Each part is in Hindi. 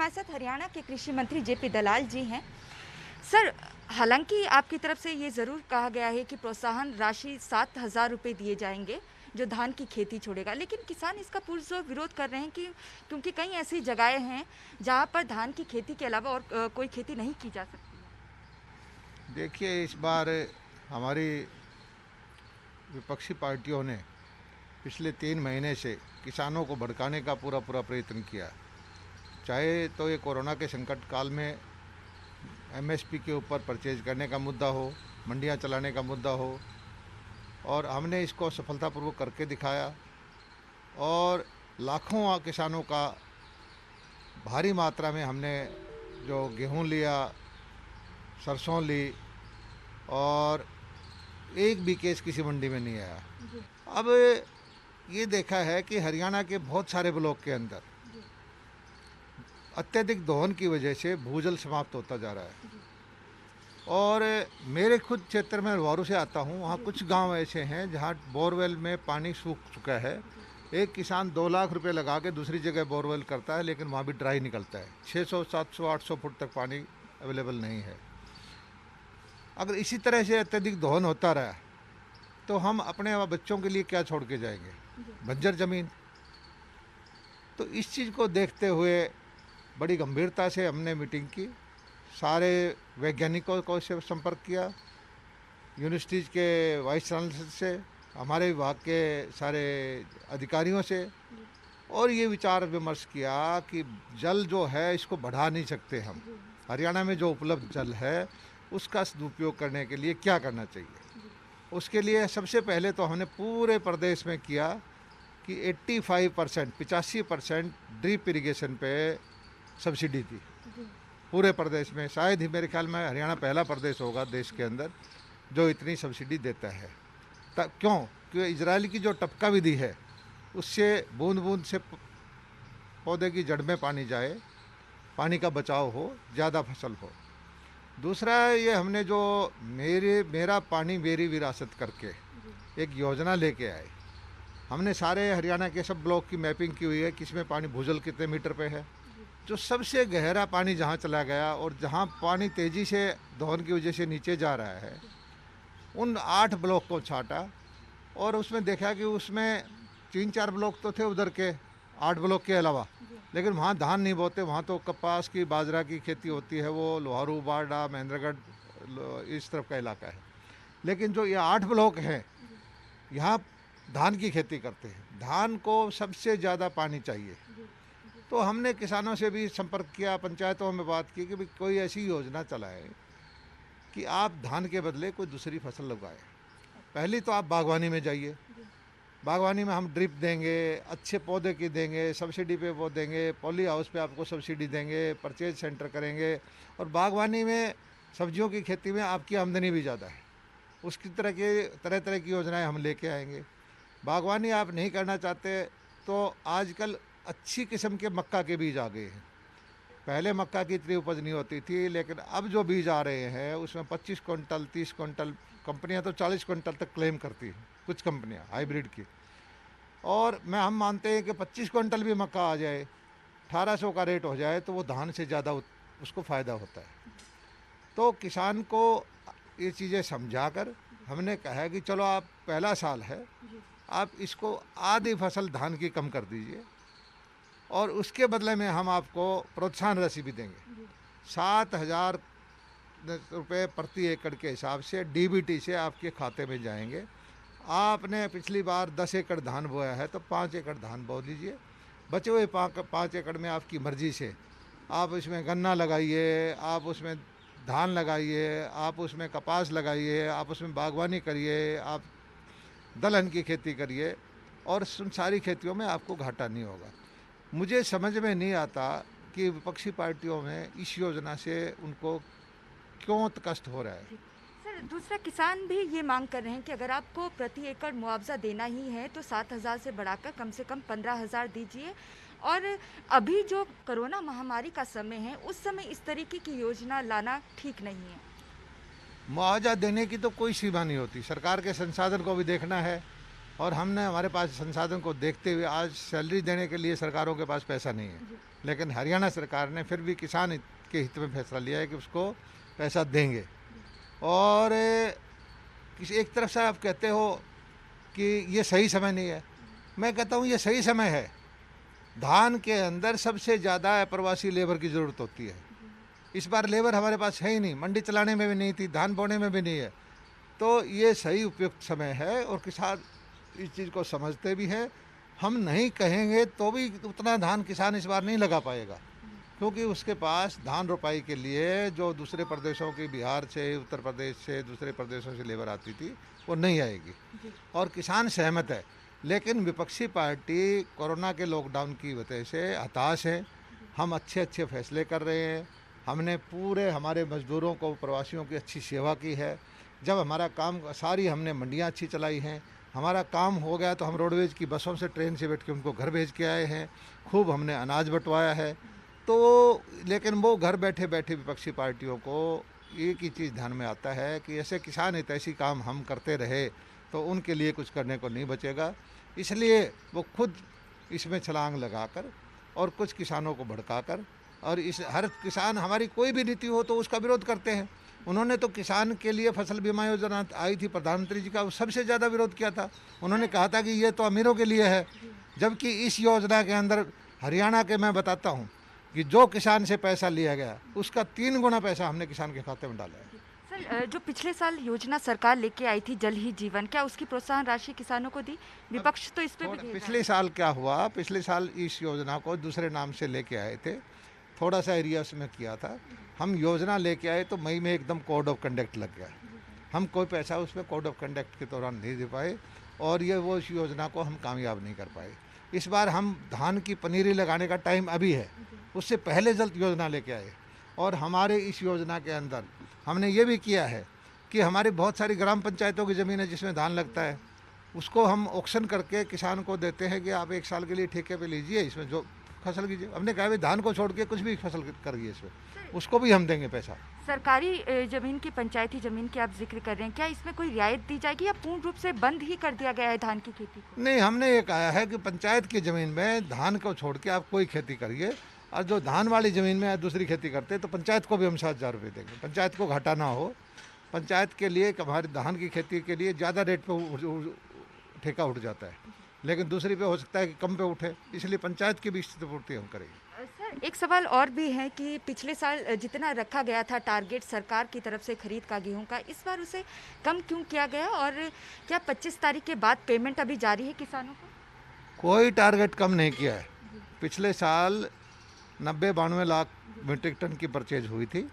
हमारे साथ हरियाणा के कृषि मंत्री जेपी दलाल जी हैं। सर, हालांकि आपकी तरफ से ये ज़रूर कहा गया है कि प्रोत्साहन राशि 7,000 रुपये दिए जाएंगे जो धान की खेती छोड़ेगा, लेकिन किसान इसका पुरजोर विरोध कर रहे हैं कि क्योंकि कई ऐसी जगहें हैं जहां पर धान की खेती के अलावा और कोई खेती नहीं की जा सकती है। देखिए, इस बार हमारी विपक्षी पार्टियों ने पिछले 3 महीने से किसानों को भड़काने का पूरा प्रयत्न किया। चाहे तो ये कोरोना के संकट काल में एमएसपी के ऊपर परचेज करने का मुद्दा हो, मंडियां चलाने का मुद्दा हो, और हमने इसको सफलतापूर्वक करके दिखाया और लाखों किसानों का भारी मात्रा में हमने जो गेहूं लिया, सरसों ली, और एक भी केस किसी मंडी में नहीं आया। अब ये देखा है कि हरियाणा के बहुत सारे ब्लॉक के अंदर अत्यधिक दोहन की वजह से भूजल समाप्त होता जा रहा है। और मेरे खुद क्षेत्र में लुहारू से आता हूँ, वहाँ कुछ गांव ऐसे हैं जहाँ बोरवेल में पानी सूख चुका है। एक किसान 2 लाख रुपए लगा के दूसरी जगह बोरवेल करता है, लेकिन वहाँ भी ड्राई निकलता है। 600, 700, 800 फुट तक पानी अवेलेबल नहीं है। अगर इसी तरह से अत्यधिक दोहन होता रहा तो हम अपने बच्चों के लिए क्या छोड़ के जाएंगे? बंजर ज़मीन। तो इस चीज़ को देखते हुए बड़ी गंभीरता से हमने मीटिंग की, सारे वैज्ञानिकों को से संपर्क किया, यूनिवर्सिटीज़ के वाइस चांसलर से, हमारे विभाग के सारे अधिकारियों से, और ये विचार विमर्श किया कि जल जो है इसको बढ़ा नहीं सकते हम। हरियाणा में जो उपलब्ध जल है उसका सदुपयोग करने के लिए क्या करना चाहिए। उसके लिए सबसे पहले तो हमने पूरे प्रदेश में किया कि 85% ड्रिप इरिगेशन पे सब्सिडी दी पूरे प्रदेश में। शायद ही मेरे ख्याल में हरियाणा पहला प्रदेश होगा देश के अंदर जो इतनी सब्सिडी देता है। क्यों? क्योंकि इजराइल की जो टपका विधि है उससे बूंद बूंद से पौधे की जड़ में पानी जाए, पानी का बचाव हो, ज़्यादा फसल हो। दूसरा, ये हमने जो मेरा पानी मेरी विरासत करके एक योजना लेके आए। हमने सारे हरियाणा के सब ब्लॉक की मैपिंग की हुई है, किसमें पानी भूजल कितने मीटर पे है, जो सबसे गहरा पानी जहाँ चला गया और जहाँ पानी तेज़ी से दोहन की वजह से नीचे जा रहा है, उन 8 ब्लॉक को छाटा और उसमें देखा कि उसमें 3-4 ब्लॉक तो थे उधर के 8 ब्लॉक के अलावा, लेकिन वहाँ धान नहीं बोते, वहाँ तो कपास की, बाजरा की खेती होती है। वो लोहारू, बारडा, महेंद्रगढ़ इस तरफ का इलाका है। लेकिन जो ये 8 ब्लॉक हैं यहाँ धान की खेती करते हैं। धान को सबसे ज़्यादा पानी चाहिए। तो हमने किसानों से भी संपर्क किया, पंचायतों में बात की कि भाई कोई ऐसी योजना चलाएं कि आप धान के बदले कोई दूसरी फसल लगाएं। पहली तो आप बागवानी में जाइए, बागवानी में हम ड्रिप देंगे, अच्छे पौधे की देंगे, सब्सिडी पे वो देंगे, पॉली हाउस पे आपको सब्सिडी देंगे, परचेज सेंटर करेंगे। और बागवानी में सब्जियों की खेती में आपकी आमदनी भी ज़्यादा है, उसकी तरह की योजनाएं हम लेके आएंगे। बागवानी आप नहीं करना चाहते तो आजकल अच्छी किस्म के मक्का के बीज आ गए हैं। पहले मक्का की इतनी उपज नहीं होती थी, लेकिन अब जो बीज आ रहे हैं उसमें 25 क्विंटल, 30 क्विंटल, कंपनियां तो 40 क्विंटल तक क्लेम करती हैं, कुछ कंपनियां हाइब्रिड की। और हम मानते हैं कि 25 क्विंटल भी मक्का आ जाए, 1800 का रेट हो जाए, तो वो धान से ज़्यादा उसको फ़ायदा होता है। तो किसान को ये चीज़ें समझाकर हमने कहा कि चलो, आप पहला साल है, आप इसको आधी फसल धान की कम कर दीजिए और उसके बदले में हम आपको प्रोत्साहन राशि भी देंगे। 7,000 रुपये प्रति एकड़ के हिसाब से डीबीटी से आपके खाते में जाएंगे। आपने पिछली बार 10 एकड़ धान बोया है तो 5 एकड़ धान बो लीजिए। बचे हुए 5 एकड़ में आपकी मर्जी से आप उसमें गन्ना लगाइए, आप उसमें धान लगाइए, आप उसमें कपास लगाइए, आप उसमें बागवानी करिए, आप दलहन की खेती करिए, और उन सारी खेतियों में आपको घाटा नहीं होगा। मुझे समझ में नहीं आता कि विपक्षी पार्टियों में इस योजना से उनको क्यों कष्ट हो रहा है। सर, दूसरा, किसान भी ये मांग कर रहे हैं कि अगर आपको प्रति एकड़ मुआवजा देना ही है तो 7,000 से बढ़ाकर कम से कम 15,000 दीजिए। और अभी जो कोरोना महामारी का समय है, उस समय इस तरीके की योजना लाना ठीक नहीं है। मुआवजा देने की तो कोई सीमा नहीं होती, सरकार के संसाधन को भी देखना है और हमने हमारे पास संसाधन को देखते हुए आज सैलरी देने के लिए सरकारों के पास पैसा नहीं है, लेकिन हरियाणा सरकार ने फिर भी किसान के हित में फैसला लिया है कि उसको पैसा देंगे। और किसी एक तरफ से आप कहते हो कि ये सही समय नहीं है, मैं कहता हूँ ये सही समय है। धान के अंदर सबसे ज़्यादा अप्रवासी लेबर की ज़रूरत होती है। इस बार लेबर हमारे पास है ही नहीं, मंडी चलाने में भी नहीं थी, धान बोने में भी नहीं है, तो ये सही उपयुक्त समय है और किसान इस चीज़ को समझते भी हैं। हम नहीं कहेंगे तो भी उतना धान किसान इस बार नहीं लगा पाएगा, क्योंकि उसके पास धान रोपाई के लिए जो दूसरे प्रदेशों की, बिहार से, उत्तर प्रदेश से, दूसरे प्रदेशों से लेबर आती थी, वो नहीं आएगी। और किसान सहमत है, लेकिन विपक्षी पार्टी कोरोना के लॉकडाउन की वजह से हताश है। हम अच्छे अच्छे फैसले कर रहे हैं, हमने पूरे हमारे मज़दूरों को, प्रवासियों की अच्छी सेवा की है। जब हमारा काम सारी हमने मंडियाँ अच्छी चलाई हैं, हमारा काम हो गया तो हम रोडवेज की बसों से, ट्रेन से बैठ के उनको घर भेज के आए हैं। खूब हमने अनाज बंटवाया है। तो लेकिन वो घर बैठे बैठे विपक्षी पार्टियों को एक ही चीज़ ध्यान में आता है कि ऐसे किसान हितैषी काम हम करते रहे तो उनके लिए कुछ करने को नहीं बचेगा। इसलिए वो खुद इसमें छलांग लगाकर और कुछ किसानों को भड़काकर, और इस हर किसान, हमारी कोई भी नीति हो तो उसका विरोध करते हैं। उन्होंने तो किसान के लिए फसल बीमा योजना आई थी प्रधानमंत्री जी का, वो सबसे ज़्यादा विरोध किया था। उन्होंने कहा था कि ये तो अमीरों के लिए है, जबकि इस योजना के अंदर हरियाणा के, मैं बताता हूँ कि जो किसान से पैसा लिया गया उसका 3 गुना पैसा हमने किसान के खाते में डाला है। सर, जो पिछले साल योजना सरकार लेके आई थी जल ही जीवन, क्या उसकी प्रोत्साहन राशि किसानों को दी? विपक्ष तो इस पे भी घेर पिछले साल क्या हुआ, पिछले साल इस योजना को दूसरे नाम से लेके आए थे, थोड़ा सा एरिया उसमें किया था। हम योजना लेके आए तो मई में एकदम कोड ऑफ कंडक्ट लग गया। हम कोई पैसा उसमें कोड ऑफ कंडक्ट के दौरान नहीं दे पाए और ये वो इस योजना को हम कामयाब नहीं कर पाए। इस बार हम धान की पनीरी लगाने का टाइम अभी है, उससे पहले जल्द योजना लेके आए। और हमारे इस योजना के अंदर हमने ये भी किया है कि हमारी बहुत सारी ग्राम पंचायतों की ज़मीन है जिसमें धान लगता है, उसको हम ऑक्शन करके किसान को देते हैं कि आप 1 साल के लिए ठेके पे लीजिए, इसमें जो फसल कीजिए। हमने कहा भाई धान को छोड़ के कुछ भी फसल करिए इसमें, उसको भी हम देंगे पैसा। सरकारी जमीन की, पंचायती जमीन की आप जिक्र कर रहे हैं, क्या इसमें कोई रियायत दी जाएगी या पूर्ण रूप से बंद ही कर दिया गया है धान की खेती को? नहीं, हमने ये कहा है कि पंचायत की ज़मीन में धान को छोड़ के आप कोई खेती करिए, और जो धान वाली ज़मीन में दूसरी खेती करते हैं तो पंचायत को भी हम 7,000 रुपये देंगे। पंचायत को घाटा ना हो, पंचायत के लिए हमारी धान की खेती के लिए ज़्यादा रेट पे ठेका उठ जाता है, लेकिन दूसरी पे हो सकता है कि कम पे उठे, इसलिए पंचायत की भी क्षतिपूर्ति हम करेंगे। सर, एक सवाल और भी है कि पिछले साल जितना रखा गया था टारगेट सरकार की तरफ से खरीद का गेहूं का, इस बार उसे कम क्यों किया गया और क्या 25 तारीख के बाद पेमेंट अभी जारी है किसानों को? कोई टारगेट कम नहीं किया है। पिछले साल 90-92 लाख मीट्रिक टन की परचेज हुई थी।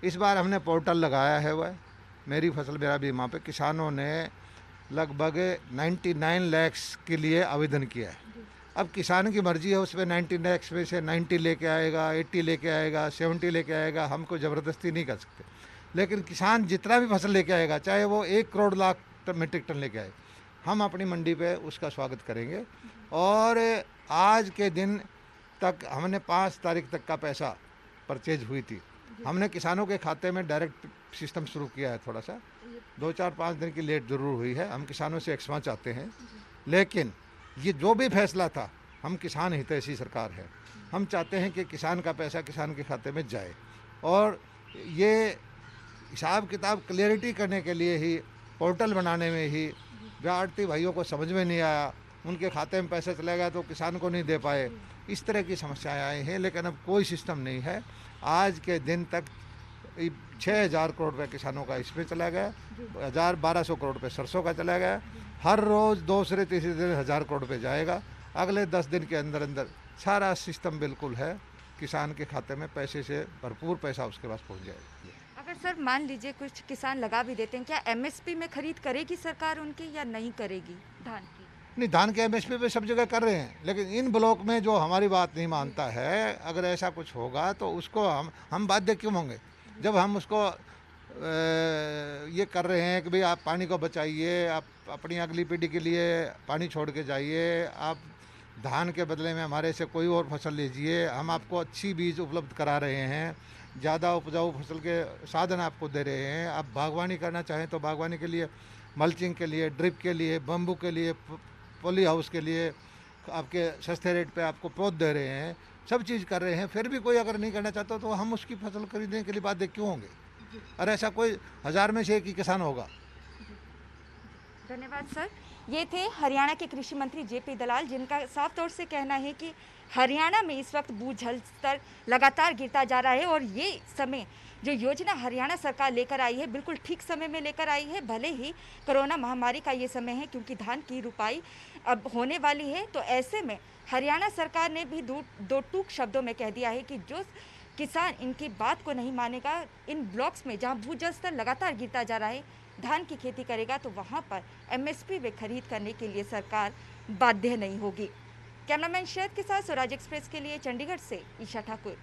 इस बार हमने पोर्टल लगाया है, वह मेरी फसल मेरा बीमा पे किसानों ने लगभग 99 लाख के लिए आवेदन किया है। अब किसान की मर्जी है, उसमें 99 लाख में से 90 लेके आएगा, 80 लेके आएगा, 70 लेके आएगा, हमको ज़बरदस्ती नहीं कर सकते। लेकिन किसान जितना भी फसल लेके आएगा, चाहे वो 1 करोड़ लाख मीट्रिक टन लेके आए, हम अपनी मंडी पे उसका स्वागत करेंगे। और आज के दिन तक हमने 5 तारीख तक का पैसा परचेज हुई थी। हमने किसानों के खाते में डायरेक्ट सिस्टम शुरू किया है। थोड़ा सा 2-4-5 दिन की लेट ज़रूर हुई है, हम किसानों से क्षमा चाहते हैं, लेकिन ये जो भी फैसला था, हम किसान हितैषी सरकार है, हम चाहते हैं कि किसान का पैसा किसान के खाते में जाए। और ये हिसाब किताब क्लियरिटी करने के लिए ही, पोर्टल बनाने में ही आड़ती भाइयों को समझ में नहीं आया, उनके खाते में पैसा चला गया तो किसान को नहीं दे पाए, इस तरह की समस्याएं आई हैं। लेकिन अब कोई सिस्टम नहीं है। आज के दिन तक 6,000 करोड़ रुपये किसानों का इसमें चला गया, 1,000-1,200 करोड़ रुपये सरसों का चला गया। हर रोज़ दूसरे तीसरे दिन 1,000 करोड़ रुपये जाएगा। अगले 10 दिन के अंदर अंदर सारा सिस्टम बिल्कुल है, किसान के खाते में पैसे से भरपूर पैसा उसके पास पहुंच जाएगा। अगर सर मान लीजिए कुछ किसान लगा भी देते हैं, क्या एमएसपी में खरीद करेगी सरकार उनकी या नहीं करेगी धान की? नहीं, धान के एमएसपी पे सब जगह कर रहे हैं, लेकिन इन ब्लॉक में जो हमारी बात नहीं मानता है, अगर ऐसा कुछ होगा तो उसको हम बाध्य क्यों होंगे? जब हम उसको ये कर रहे हैं कि भाई आप पानी को बचाइए, आप अपनी अगली पीढ़ी के लिए पानी छोड़ के जाइए, आप धान के बदले में हमारे से कोई और फसल लीजिए, हम आपको अच्छी बीज उपलब्ध करा रहे हैं, ज़्यादा उपजाऊ फसल के साधन आपको दे रहे हैं, आप बागवानी करना चाहें तो बागवानी के लिए मल्चिंग के लिए, ड्रिप के लिए, बम्बू के लिए, पॉली हाउस के लिए आपके सस्ते रेट पे आपको पौध दे रहे हैं, सब चीज़ कर रहे हैं, फिर भी कोई अगर नहीं करना चाहता तो हम उसकी फसल खरीदने के लिए बाध्य क्यों होंगे? और ऐसा कोई 1000 में से एक ही किसान होगा। धन्यवाद सर। ये थे हरियाणा के कृषि मंत्री जेपी दलाल, जिनका साफ तौर से कहना है कि हरियाणा में इस वक्त भूजल स्तर लगातार गिरता जा रहा है और ये समय जो योजना हरियाणा सरकार लेकर आई है बिल्कुल ठीक समय में लेकर आई है। भले ही कोरोना महामारी का ये समय है, क्योंकि धान की रुपाई अब होने वाली है, तो ऐसे में हरियाणा सरकार ने भी दो टूक शब्दों में कह दिया है कि जो किसान इनकी बात को नहीं मानेगा, इन ब्लॉक्स में जहां भूजल स्तर लगातार गिरता जा रहा है, धान की खेती करेगा तो वहां पर एमएसपी वे खरीद करने के लिए सरकार बाध्य नहीं होगी। कैमरामैन शहद के साथ स्वराज एक्सप्रेस के लिए चंडीगढ़ से ईशा ठाकुर।